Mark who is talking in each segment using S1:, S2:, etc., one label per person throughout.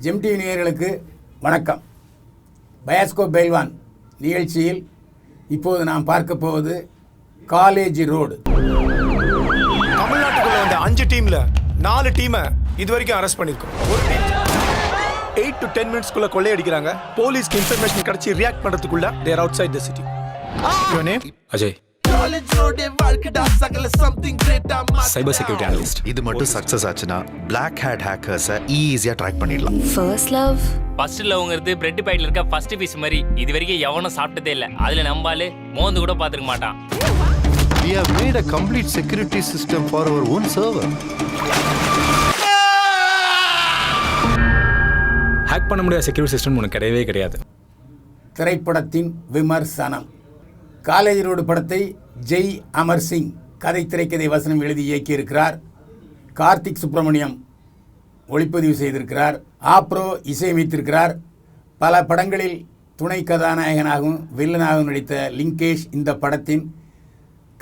S1: GeM TV நேயர்களுக்கு வணக்கம். Bioscope பைல்வான் நிகழ்ச்சியில் இப்போது நாம் பார்க்க போவது காலேஜ் ரோடு.
S2: தமிழ்நாட்டுக்குள்ள வந்த 5 டீம்ல 4 டீமை இதுவரைக்கும் அரெஸ்ட் பண்ணிருக்கோம். ஒரு டீம் 8 to 10 மினிட்ஸ்க்குள்ள கொள்ளையடிக்கிறாங்க. போலீஸ்க்கு இன்ஃபர்மேஷன் கிடைச்சி ரியாக்ட் பண்றதுக்குள்ள they are outside the city. Your name?
S3: Ajay, cyber security analyst.
S4: இது மட்டும் சக்சஸ் ஆச்சுன்னா பிளாக் ஹேட் ஹேக்கர்ஸை ஈஸியா ட்ராக் பண்ணிடலாம்.
S5: ஃபர்ஸ்ட்
S6: லவ்ங்கிறது பிரெட் பாக்கெட்ல இருக்க ஃபர்ஸ்ட் பீஸ் மாதிரி இது வரைக்கும் எவனும் சாப்பிட்டதே இல்லை. அதுல நம்பாலே மோந்து கூட பார்த்துக்க மாட்டான்.
S4: We have made a complete security system for our own server.
S3: Hack பண்ண முடியாத செக்யூரிட்டி சிஸ்டம் உனக்கு கிடையவே கிடையாது.
S1: திரைப்படத்தின் விமர்சனம். காலேஜ் ரோடு படத்தை ஜெய் அமர் சிங் கதை திரைக்கதை வசனம் எழுதி இயக்கியிருக்கிறார். கார்த்திக் சுப்ரமணியம் ஒளிப்பதிவு செய்திருக்கிறார். ஆப்ரோ இசையமைத்திருக்கிறார். பல படங்களில் துணை கதாநாயகனாகவும் வில்லனாகவும் நடித்த லிங்கேஷ் இந்த படத்தின்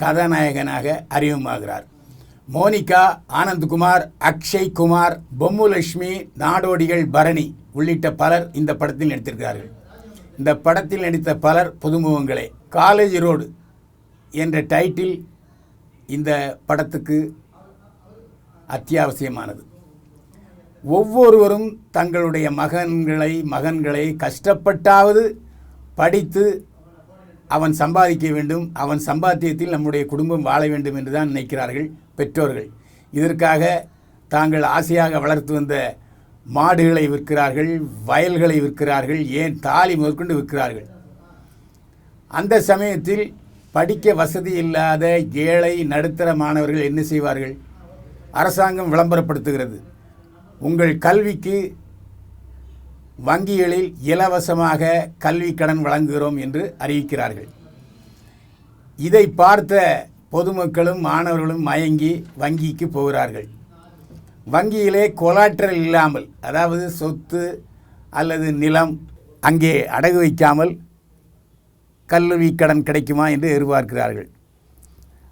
S1: கதாநாயகனாக அறிமுகமாகிறார். மோனிகா, ஆனந்த்குமார், அக்ஷய் குமார், பொம்முலட்சுமி, நாடோடிகள், பரணி உள்ளிட்ட பலர் இந்த படத்தில் நடித்திருக்கிறார்கள். இந்த படத்தில் நடித்த பலர் புதுமுகங்களே. காலேஜ் ரோடு என்ற டைட்டில் இந்த படத்துக்கு அத்தியாவசியமானது. ஒவ்வொருவரும் தங்களுடைய மகன்களை கஷ்டப்பட்டாவது படித்து அவன் சம்பாதிக்க வேண்டும், அவன் சம்பாத்தியத்தில் நம்முடைய குடும்பம் வாழ வேண்டும் என்று தான் நினைக்கிறார்கள் பெற்றோர்கள். இதற்காக தாங்கள் ஆசையாக வளர்த்து வந்த மாடுகளை விற்கிறார்கள், வயல்களை விற்கிறார்கள், ஏன் தாலி முதற்கொண்டு விற்கிறார்கள். அந்த சமயத்தில் படிக்க வசதி இல்லாத ஏழை நடுத்தர மாணவர்கள் என்ன செய்வார்கள்? அரசாங்கம் விளம்பரப்படுத்துகிறது, உங்கள் கல்விக்கு வங்கிகளில் இலவசமாக கல்வி கடன் வழங்குகிறோம் என்று அறிவிக்கிறார்கள். இதை பார்த்த பொதுமக்களும் மாணவர்களும் மயங்கி வங்கிக்கு போகிறார்கள். வங்கியிலே கொலாட்ரல் இல்லாமல், அதாவது சொத்து அல்லது நிலம் அங்கே அடகு வைக்காமல் கல்வி கடன் கிடைக்குமா என்று எதிர்பார்க்கிறார்கள்.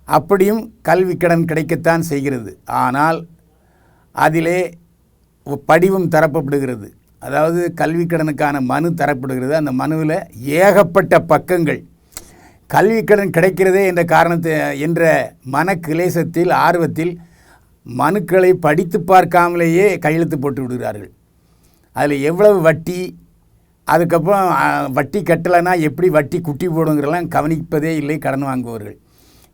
S1: அப்படியும் கல்வி கடன் கிடைக்கத்தான் செய்கிறது. ஆனால் அதிலே படிவம் தரப்படுகிறது, அதாவது கல்வி கடனுக்கான மனு தரப்படுகிறது. அந்த மனுவில் ஏகப்பட்ட பக்கங்கள். கல்வி கடன் கிடைக்கிறதே என்ற மன கிளேசத்தில் ஆர்வத்தில் மனுக்களை படித்து பார்க்காமலேயே கையெழுத்து போட்டு விடுகிறார்கள். அதில் எவ்வளவு வட்டி, அதுக்கப்புறம் வட்டி கட்டலைன்னா எப்படி வட்டி குட்டி போடுங்கிறலாம் கவனிப்பதே இல்லை கடன் வாங்குபவர்கள்.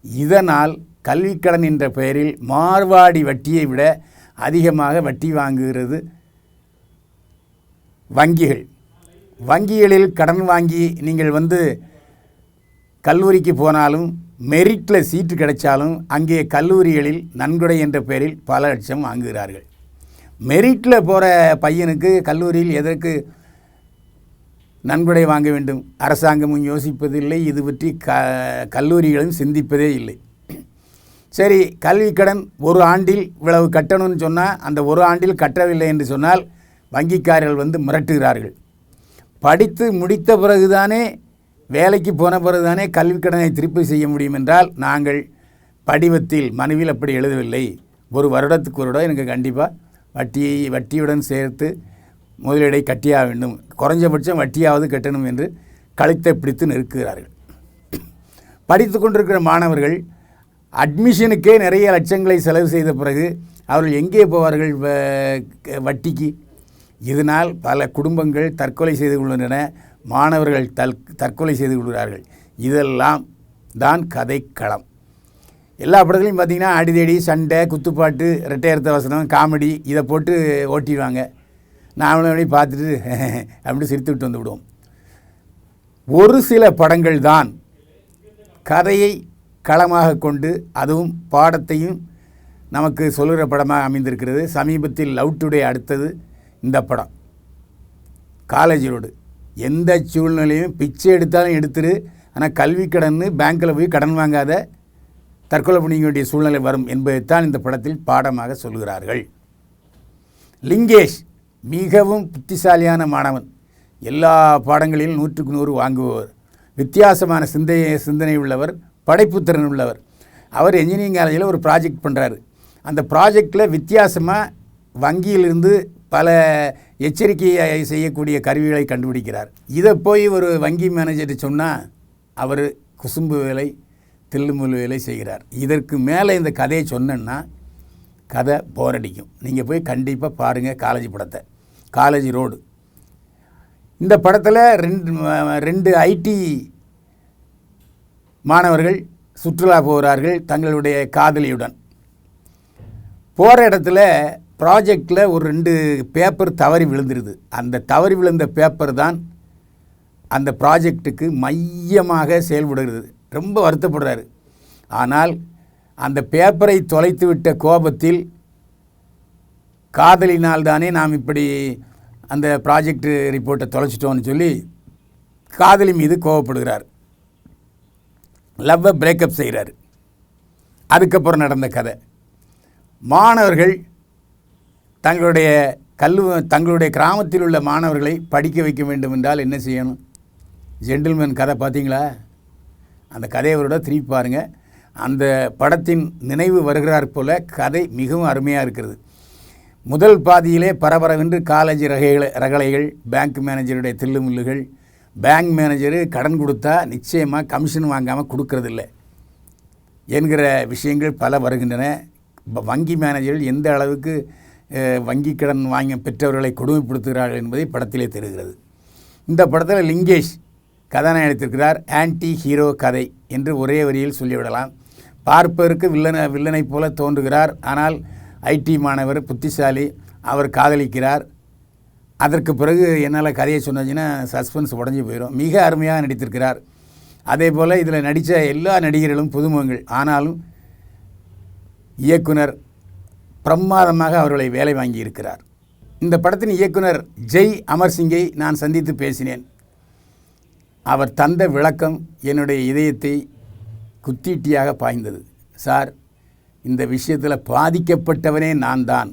S1: இதனால் கல்வி கடன் என்ற பெயரில் மார்வாடி வட்டியை விட அதிகமாக வட்டி வாங்குகிறது வங்கிகள். வங்கிகளில் கடன் வாங்கி நீங்கள் கல்லூரிக்கு போனாலும் மெரிட்டில் சீட்டு கிடைச்சாலும் அங்கே கல்லூரிகளில் நன்கொடை என்ற பெயரில் பல லட்சம் வாங்குகிறார்கள். மெரிட்டில் போகிற பையனுக்கு கல்லூரியில் எதற்கு நன்கொடை வாங்க வேண்டும்? அரசாங்கமும் யோசிப்பதில்லை, இது பற்றி கல்லூரிகளும் சிந்திப்பதே இல்லை. சரி, கல்வி கடன் ஒரு ஆண்டில் இவ்வளவு கட்டணும்னு சொன்னால் அந்த ஒரு ஆண்டில் கட்டவில்லை என்று சொன்னால் வங்கிக்காரர்கள் மிரட்டுகிறார்கள். படித்து முடித்த பிறகுதானே, வேலைக்கு போன பிறகுதானே கல்வி கடனை திருப்பி செய்ய முடியும் என்றால், நாங்கள் படிவத்தில் மனுவில் அப்படி எழுதவில்லை, ஒரு வருடத்துக்கு ஒரு எனக்கு கண்டிப்பாக வட்டியுடன் சேர்த்து முதலீடை கட்டியாக வேண்டும், குறைஞ்சபட்சம் வட்டியாவது கட்டணும் என்று கழுத்தை பிடித்து நிறுத்துகிறார்கள். படித்து கொண்டிருக்கிற மாணவர்கள் அட்மிஷனுக்கே நிறைய லட்சங்களை செலவு செய்த பிறகு அவர்கள் எங்கே போவார்கள் வட்டிக்கு? இதனால் பல குடும்பங்கள் தற்கொலை செய்து கொள்கின்றன, மாணவர்கள் தற்கொலை செய்து கொள்கிறார்கள். இதெல்லாம் தான் கதைக்களம். எல்லா படத்துலையும் பார்த்திங்கன்னா அடிதடி, சண்டை, குத்துப்பாட்டு, இரட்டையர்த்த வசனம், காமெடி இதை போட்டு ஓட்டிடுவாங்க. நாமளும் பார்த்துட்டு அப்படி சிரித்துக்கிட்டு வந்து விடுவோம். ஒரு சில படங்கள் தான் கதையை களமாக கொண்டு அதுவும் பாடத்தையும் நமக்கு சொல்லுகிற படமாக அமைந்திருக்கிறது. சமீபத்தில் லவ் டுடே அடுத்தது இந்த படம் காலேஜ் ரோடு. எந்த சூழ்நிலையும் பிச்சை எடுத்தாலும் எடுத்துரு, ஆனால் கல்வி கடன்னு பேங்க்கில் போய் கடன் வாங்காத, தற்கொலை பண்ணிக்க வேண்டிய சூழ்நிலை வரும் என்பதைத்தான் இந்த படத்தில் பாடமாக சொல்கிறார்கள். லிங்கேஷ் மிகவும் புத்திசாலியான மாணவன், எல்லா பாடங்களிலும் 100க்கு 100 வாங்குபவர், வித்தியாசமான சிந்தனை உள்ளவர், படைப்புத்திறன் உள்ளவர். அவர் என்ஜினியரிங் காலேஜில் ஒரு ப்ராஜெக்ட் பண்ணுறாரு. அந்த ப்ராஜெக்டில் வித்தியாசமாக வங்கியிலிருந்து பல எச்சரிக்கையை செய்யக்கூடிய கருவிகளை கண்டுபிடிக்கிறார். இதை போய் ஒரு வங்கி மேனேஜர் சொன்னால் அவர் குசும்பு வேலை தில்லுமுள்ளு வேலை செய்கிறார். இதற்கு மேலே இந்த கதையை சொன்னேன்னா கதை போர் அடிக்கும். நீங்கள் போய் கண்டிப்பாக பாருங்கள் காலேஜ் படத்தை, காலேஜ் ரோடு. இந்த படத்தில் ரெண்டு ஐடி மாணவர்கள் சுற்றுலா போகிறார்கள் தங்களுடைய காதலியுடன். போகிற இடத்துல ப்ராஜெக்டில் ஒரு 2 பேப்பர் தவறி விழுந்துருது. அந்த தவறி விழுந்த பேப்பர் தான் அந்த ப்ராஜெக்ட்டுக்கு மையமாக செயல்படுகிறது. ரொம்ப வருத்தப்படுறாரு. ஆனால் அந்த பேப்பரை தொலைத்து விட்ட கோபத்தில் காதலினால் தானே நாம் இப்படி அந்த ப்ராஜெக்ட் ரிப்போர்ட்டை தொலைச்சிட்டோன்னு சொல்லி காதலி மீது கோபப்படுகிறார். லவ்வை பிரேக்கப் செய்கிறார். அதுக்கப்புறம் நடந்த கதை. மாணவர்கள் தங்களுடைய கிராமத்தில் உள்ள மாணவர்களை படிக்க வைக்க வேண்டும் என்றால் என்ன செய்யணும்? ஜென்டில்மேன் கதை பார்த்தீங்களா? அந்த கதையோட திருப்பி பாருங்கள். அந்த படத்தின் நினைவு வருகிறார் போல கதை மிகவும் அருமையாக இருக்கிறது. முதல் பாதியிலே பரபரவென்று காலேஜ் ரகளைகள், பேங்க் மேனேஜருடைய தில்லுமுல்லுகள், பேங்க் மேனேஜரு கடன் கொடுத்தா நிச்சயமாக கமிஷன் வாங்காமல் கொடுக்கறதில்ல என்கிற விஷயங்கள் பல வருகின்றன. வங்கி மேனேஜர்கள் எந்த அளவுக்கு வங்கி கடன் பெற்றவர்களை கொடுமைப்படுத்துகிறார்கள் என்பதை படத்திலே தெரிகிறது. இந்த படத்தில் லிங்கேஷ் கதாநாயகத்திருக்கிறார். ஆன்டி ஹீரோ கதை என்று ஒரே வரியில் சொல்லிவிடலாம். பார்ப்பதற்கு வில்லனை போல தோன்றுகிறார். ஆனால் ஐடி மாணவர் புத்திசாலி, அவர் காதலிக்கிறார். அதற்கு பிறகு என்னால் கதையை சொன்னீங்கன்னா சஸ்பென்ஸ் உடஞ்சி போயிடும். மிக அருமையாக நடித்திருக்கிறார். அதே போல் இதில் நடித்த எல்லா நடிகர்களும் புதுமுகங்கள். ஆனாலும் இயக்குனர் பிரமாதமாக அவர்களை வேலை வாங்கியிருக்கிறார். இந்த படத்தின் இயக்குனர் ஜெய் அமர்சிங்கை நான் சந்தித்து பேசினேன். அவர் தந்த விளக்கம் என்னுடைய இதயத்தை குத்தீட்டியாக பாய்ந்தது. சார், இந்த விஷயத்தில் பாதிக்கப்பட்டவனே நான் தான்.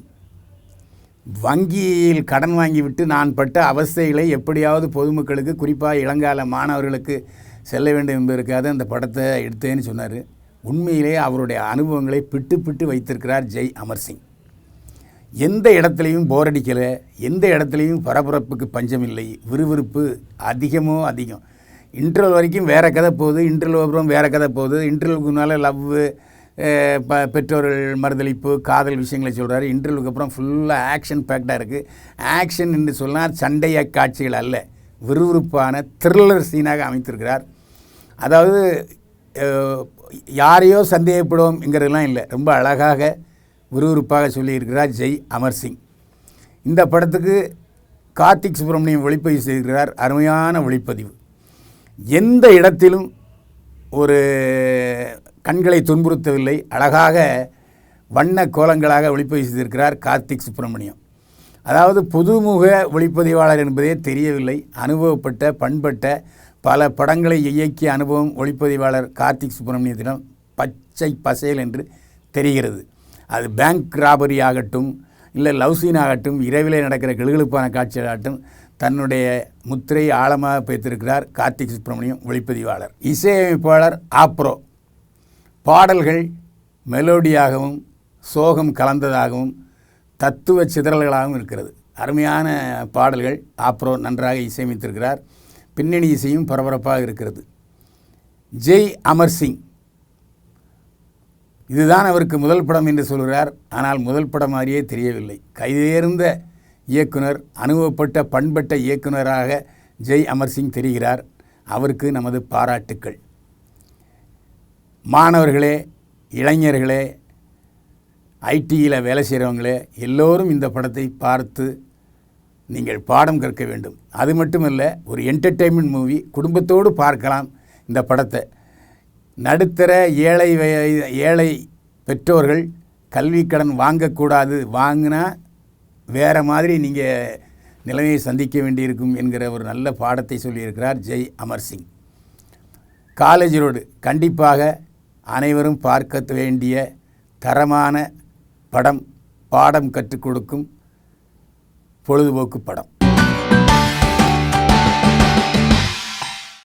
S1: வங்கியில் கடன் வாங்கிவிட்டு நான் பட்ட அவஸ்தைகளை எப்படியாவது பொதுமக்களுக்கு, குறிப்பாக இளங்கால மாணவர்களுக்கு செல்ல வேண்டும் என்பதற்காக அந்த படத்தை எடுத்தேன்னு சொன்னார். உண்மையிலே அவருடைய அனுபவங்களை பிட்டு வைத்திருக்கிறார் ஜெய் அமர்சிங். எந்த இடத்துலையும் போர் அடிக்கலை, எந்த இடத்துலையும் பரபரப்புக்கு பஞ்சமில்லை, விறுவிறுப்பு அதிகம். இன்டர்வல் வரைக்கும் வேறு கதை போகுது, இன்டர்வல் அப்புறம் வேறு கதை போகுது, இன்டர்வலுக்கு முன்னால் லவ்வு, பெற்றோர்கள் மறுதளிப்பு, காதல் விஷயங்களை சொல்கிறாரு. இன்டர்வலுக்கு அப்புறம் ஃபுல்லாக ஆக்ஷன் பேக்டாக இருக்குது. ஆக்ஷன் என்று சொன்னால் சண்டைய காட்சிகள் அல்ல, விறுவிறுப்பான த்ரில்லர் சீனாக அமைத்திருக்கிறார். அதாவது யாரையோ சந்தேகப்படுவோம் என்கிறதெல்லாம் இல்லை, ரொம்ப அழகாக விறுவிறுப்பாக சொல்லியிருக்கிறார் ஜெய் அமர்சிங். இந்த படத்துக்கு கார்த்திக் சுப்ரமணியம் ஒளிப்பதிவு செய்திருக்கிறார். அருமையான ஒளிப்பதிவு. எந்த இடத்திலும் ஒரு கண்களை துன்புறுத்தவில்லை. அழகாக வண்ண கோலங்களாக ஒளிப்பதிவு செய்திருக்கிறார் கார்த்திக் சுப்ரமணியம். அதாவது புதுமுக ஒளிப்பதிவாளர் என்பதே தெரியவில்லை. அனுபவப்பட்ட பண்பட்ட பல படங்களை இயக்கிய அனுபவம் ஒளிப்பதிவாளர் கார்த்திக் சுப்ரமணியத்திடம் பச்சை பசேல் என்று தெரிகிறது. அது பேங்க் ராபரி ஆகட்டும், இல்லை லவ் சீன் ஆகட்டும், இரவிலே நடக்கிற கிளுகிழுப்பான காட்சிகளாகட்டும், தன்னுடைய முத்திரை ஆழமாக வைத்திருக்கிறார் கார்த்திக் சுப்ரமணியம் ஒளிப்பதிவாளர். இசையமைப்பாளர் ஆப்ரோ. பாடல்கள் மெலோடியாகவும் சோகம் கலந்ததாகவும் தத்துவ சிதறல்களாகவும் இருக்கிறது. அருமையான பாடல்கள். ஆப்ரோ நன்றாக இசையமைத்திருக்கிறார். பின்னணி இசையும் பரபரப்பாக இருக்கிறது. ஜெய் அமர்சிங் இதுதான் அவருக்கு முதல் படம் என்று சொல்கிறார். ஆனால் முதல் படம் மாதிரியே தெரியவில்லை. கைதேர்ந்த இயக்குனர், அனுபவப்பட்ட பண்பட்ட இயக்குனராக ஜெய் அமர்சிங் தெரிகிறார். அவருக்கு நமது பாராட்டுக்கள். மாணவர்களே, இளைஞர்களே, ஐடியில் வேலை செய்கிறவங்களே எல்லோரும் இந்த படத்தை பார்த்து நீங்கள் பாடம் கற்க வேண்டும். அது மட்டுமல்ல, ஒரு என்டர்டெயின்மெண்ட் மூவி, குடும்பத்தோடு பார்க்கலாம் இந்த படத்தை. நடுத்தர ஏழை பெற்றோர்கள் கல்வி கடன் வாங்கக்கூடாது, வாங்கினா வேறு மாதிரி நீங்கள் நிலைமையை சந்திக்க வேண்டியிருக்கும் என்கிற ஒரு நல்ல பாடத்தை சொல்லியிருக்கிறார் ஜெய் அமர்சிங். காலேஜ் ரோடு கண்டிப்பாக அனைவரும் பார்க்க வேண்டிய தரமான படம், பாடம் கற்றுக் கொடுக்கும் பொழுதுபோக்கு படம்.